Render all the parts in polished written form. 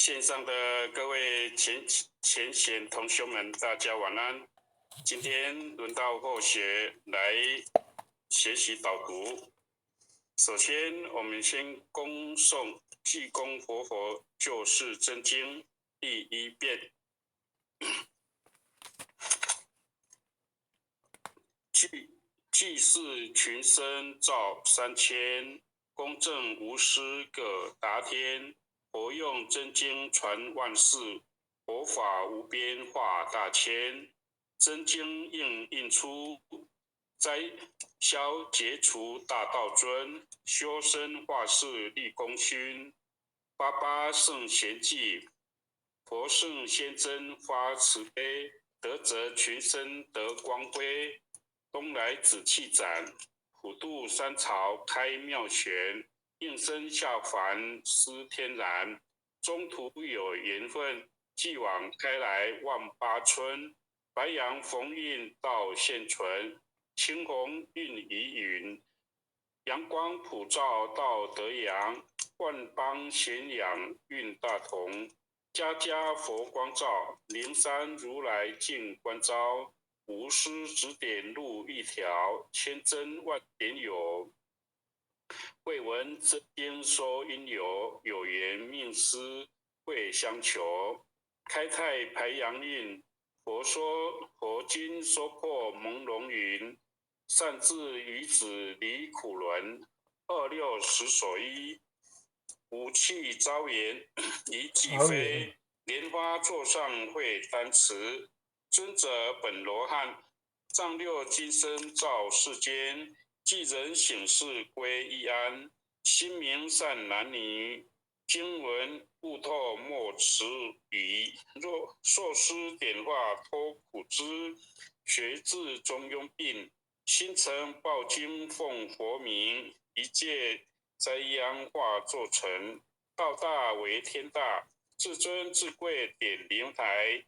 线上的各位前贤同学们，大家晚安。今天轮到后学来学习导读。首先，我们先恭诵《济公活佛救世真经》第1遍。济世群生造3000，公正无私各达天。佛用真经传万世，佛法无边化大千。真经印出，灾消解除大道尊。修身化世立功勋，88圣贤记，佛圣先真发慈悲，德泽群生得光辉。东来紫气展，普渡三朝开妙玄。应身下凡施天然，中途有缘分，继往开来万八春。白杨逢运道现存，青红运疑云。阳光普照道德阳，万邦咸养运大同。家家佛光照，灵山如来净观照。无师指点路一条，千真万点有。未闻真经说因由，有缘命师会相求。开泰排阳运，佛经说破朦胧云。善智愚子离苦轮，26时所依。武器招言一骑飞，莲花座上会丹池。尊者本罗汉，丈六金身照世间。济人醒世归一安，心明善男女。经文悟透莫迟疑，若师点化脱苦知。学至中庸病，心诚报经奉佛名。一戒栽秧化作成，道大为天大。至尊至贵点灵台，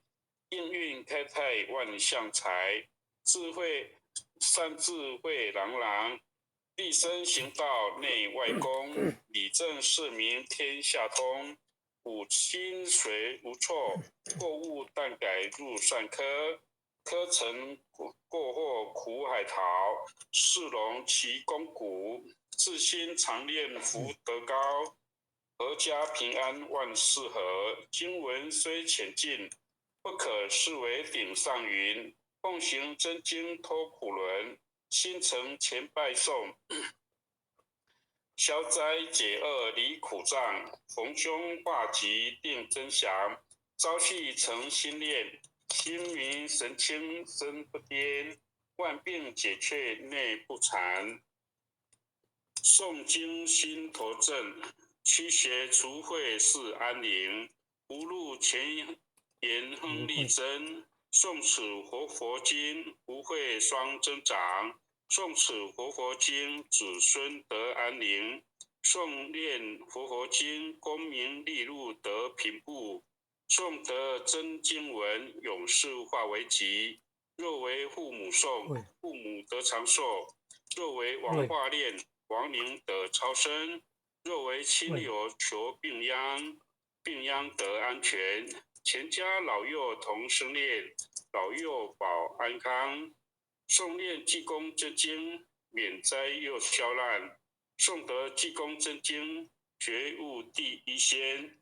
应运开泰万象财。善智慧朗朗，立身行道内外功。理政事民天下通，五心随无错。过误但改入善科，科成过祸苦海淘。世龙其功骨，自心常念福德高。阖家平安万事和，经文虽浅近，不可视为顶上云。奉行真经脱苦轮，心诚前拜诵。消灾解厄离苦障，逢凶化吉定真祥。朝夕诚心念，心明神清身不颠。万病解却内不残，诵经心头正。驱邪除秽是安宁，无路前言亨利贞。诵此活佛经，福慧双增长。诵此活佛经，子孙得安宁。诵念活佛经，功名利禄得平步。诵得真经文，永世化为吉。若为父母诵，父母得长寿；若为王化念，王灵得超生；若为亲友求病殃，病殃得安全。全家老幼同生念，老幼保安康。诵念济公真经，免灾又消难。诵得济公真经，觉悟第一仙。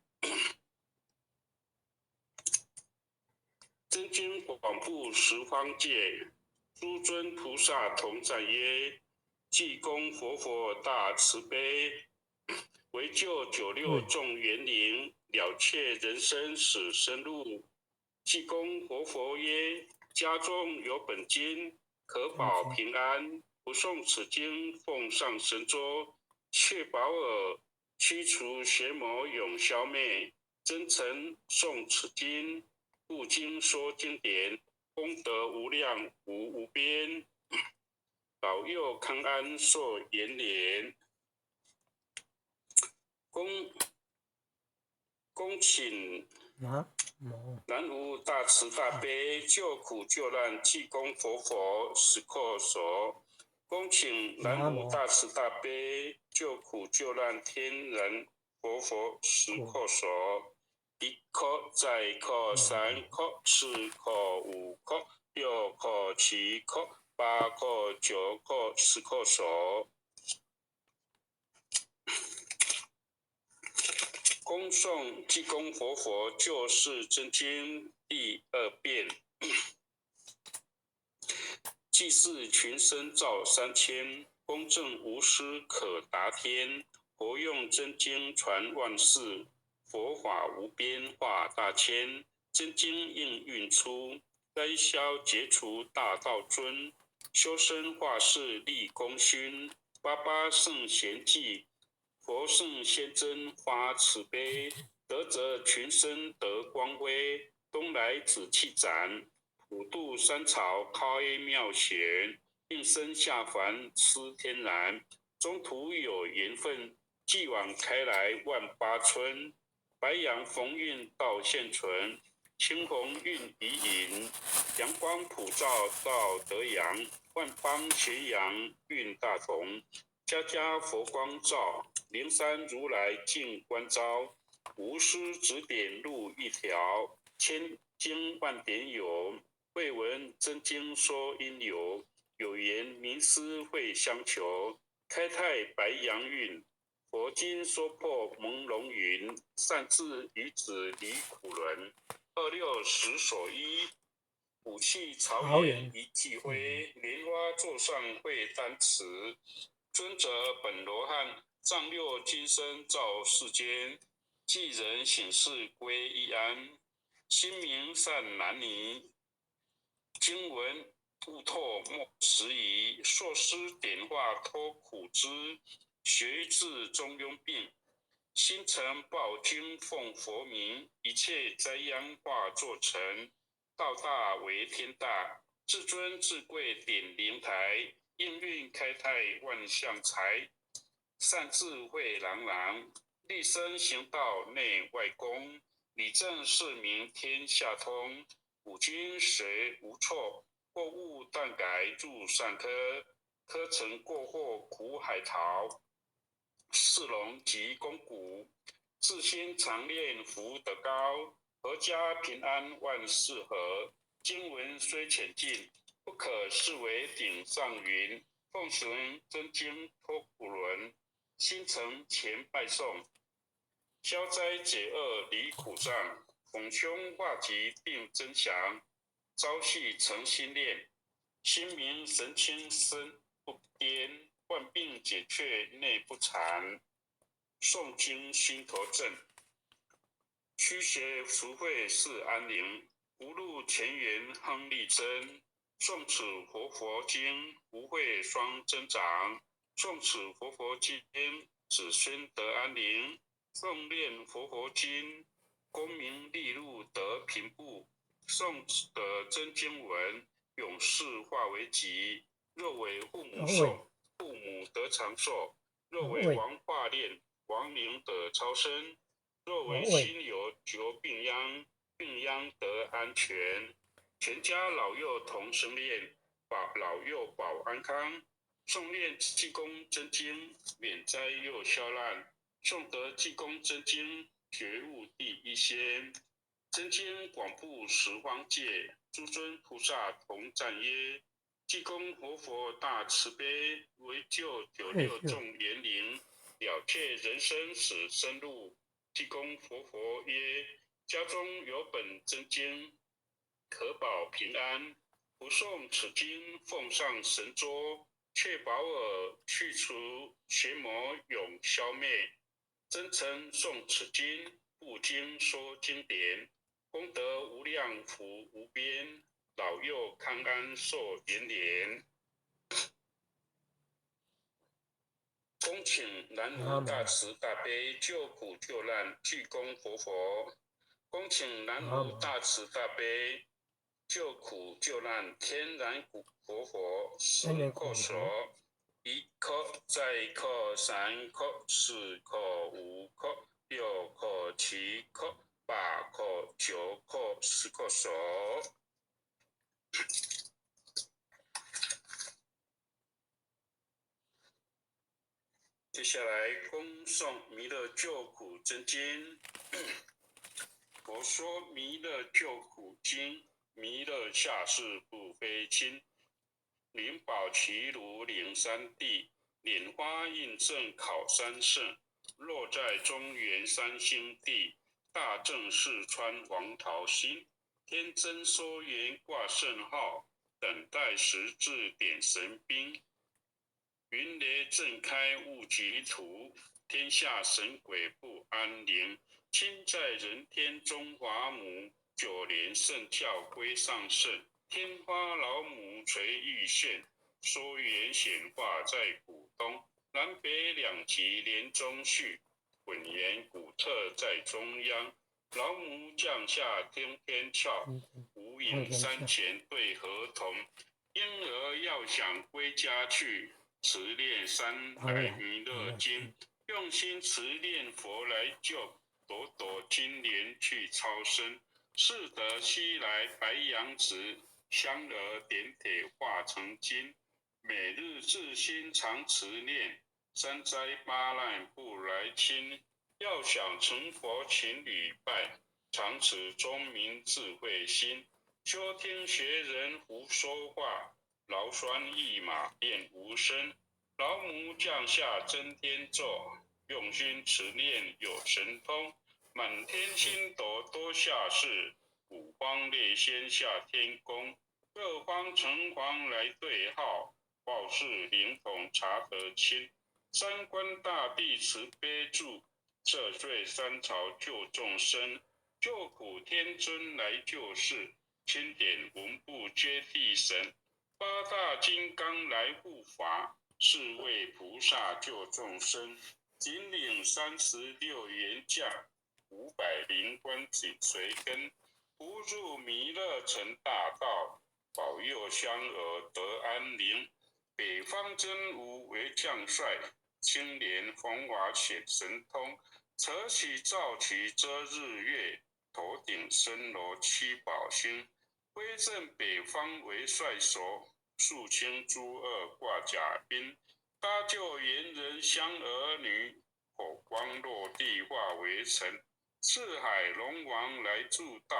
真经广布十方界，诸尊菩萨同赞曰：济公活佛大慈悲，为救96众园林，了却人生死生路。济公活佛曰：家中有本经，可保平安。不诵此经，奉上神桌，确保尔驱除邪魔永消灭。真诚诵此经，故经说经典，功德无量无边。保佑康安寿延年。恭请南无大慈大悲救苦救难济公活佛石刻所。恭请南无大慈大悲救苦救难天人活佛石刻所。1颗、再颗、3颗、4颗、5颗、6颗、7颗、8颗、9颗、10颗手。恭送济公活佛救世真经第2遍。祭祀群生造3000，公正无私可达天。活用真经传万世，佛法无边化大千。真经应运出，灾消解除大道尊。修身化世立功勋，88圣贤记，佛圣先真发慈悲。德泽群生得光辉，东来紫气展。普渡三朝开妙贤，应身下凡吃天然。中途有缘分，继往开来万八春。白杨逢运道现存，青红运已隐。阳光普照到德阳，万邦咸阳运大同。家家佛光照，灵山如来净观照。无私指点路一条，千经万典有。未闻真经说因由，有缘名师会相求。开泰白杨运，佛经说破朦胧云。善智愚子离苦轮，26时所依。武器朝元一记挥，莲花座上会丹池。尊者本罗汉，丈六金身照世间。济人醒世归一安，心明善男女。经文悟透莫迟疑，硕师点化脱苦枝。学至中庸病，心诚报经奉佛名。一切灾殃化作尘，道大为天大。至尊至贵点灵台，应运开泰万象财。善智慧朗朗，立身行道内外功。理政事明天下通，五经谁无错？过误但改入善科，科成过祸苦海淘。四龙及肱骨，自心常练福德高。阖家平安万事和，经文虽浅近，不可视为顶上云。奉行真经脱苦轮，心诚前拜诵。消灾解厄离苦障，逢凶化吉定增祥。朝夕诚心练，心明神清身不颠。万病解却内不残，诵经心头正。驱邪除秽是安宁，无路前缘亨利贞。诵此活佛经，无慧双增长。诵此活佛经，子孙得安宁。诵念活佛经，功名利禄得平步。诵得真经文，永世化为吉。若为父母诵，父母得长寿；若为王化念，亡灵得超生；若为亲友求病殃，病殃得安全。全家老幼同生念，老幼保安康。诵念济公真经，免灾又消难。诵得济公真经，觉悟第一仙。真经广布十方界，诸尊菩萨同赞曰：济公活佛大慈悲，为救96众园灵，了却人生死生路。济公活佛曰：家中有本真经，可保平安。不诵此经，奉上神桌，却保尔去除邪魔永消灭。真诚诵此经，不经说经典，功德无量福无边，老幼康安寿延年。恭请南无大慈大悲救苦救难济公活佛。恭请南无大慈大悲救苦救难天然活佛。10颗手，1颗、再颗、3颗、4颗、5颗、6颗、7颗、8颗、9颗、10颗手。接下来恭诵弥勒救苦真经。佛说弥勒救苦经，弥勒下世不非亲。灵宝齐如灵山地，莲花印证考山胜。若在中原三星地，大正四川王桃心。天真说缘挂圣号，等待时至点神兵。云雷震开雾极图，天下神鬼不安宁。亲在人天中华母，九莲圣教归上圣。天花老母垂玉线，说缘显化在古东。南北两极连中续，混言古特在中央。老母降下天天翘，无影山前对河童。婴儿要想归家去，持念三百弥勒经，用心持念佛来救，朵朵金莲去超生。适得西来白羊子，香儿点铁化成金。每日自心常持念，三灾八难不来侵。要想成佛请礼拜，常持钟明智慧心。休听学人胡说话，劳酸一马便无声。老母降下真天咒，用心持念有神通。满天星斗多下世，五方列仙下天宫。各方城隍来对号，报事灵统查得清。三官大帝慈悲助，赦罪三朝救众生。救苦天尊来救世，钦点文部接地神。八大金刚来护法，是为菩萨救众生。仅领36员将，500灵官紧随跟。不入弥勒成大道，保佑香儿得安宁。北方真武为将帅，青莲红瓦显神通。扯起照起遮日月，头顶森罗七宝星。威震北方为帅首，肃清诸恶挂甲兵。搭救猿人香儿女，火光落地化为尘。四海龙王来助道，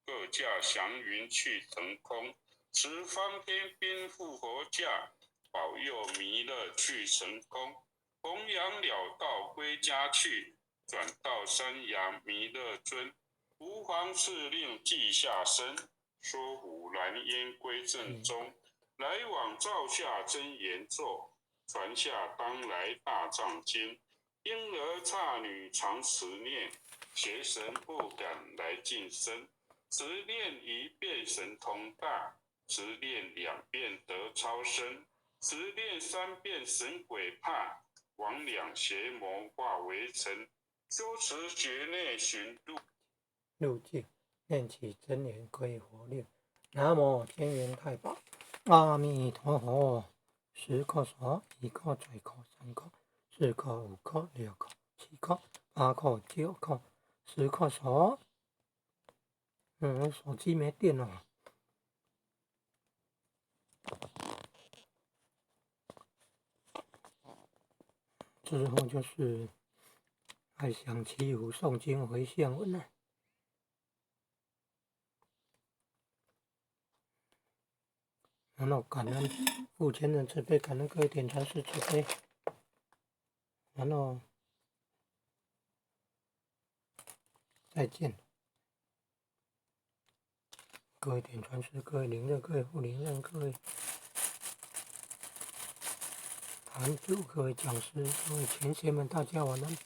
各驾祥云去腾空。持方天兵复活驾，保佑弥勒去成功。弘扬了道归家去，转到山崖弥勒尊。吾皇敕令记下身，说虎蓝烟归正中。来往照下真言咒，传下当来大藏经。婴儿刹女常持念，邪神不敢来近身。持念一遍神通大，持念2遍得超生。持念3遍神鬼怕，魍魉邪魔化为尘。修持觉内寻路径，念起真言归佛令。南无天元太保，阿弥陀佛。10颗手，1颗、2颗、3颗、4颗、5颗、6颗、7颗、8颗、9颗，10颗手。手机没电了。之后就是爱想祈福诵经回向文了。然后感恩父亲的慈悲，感恩各位点传师慈悲。然后再见，各位点传师，各位灵任，各位护灵任，各位坛主，各位讲师，各位前贤们，大家晚安。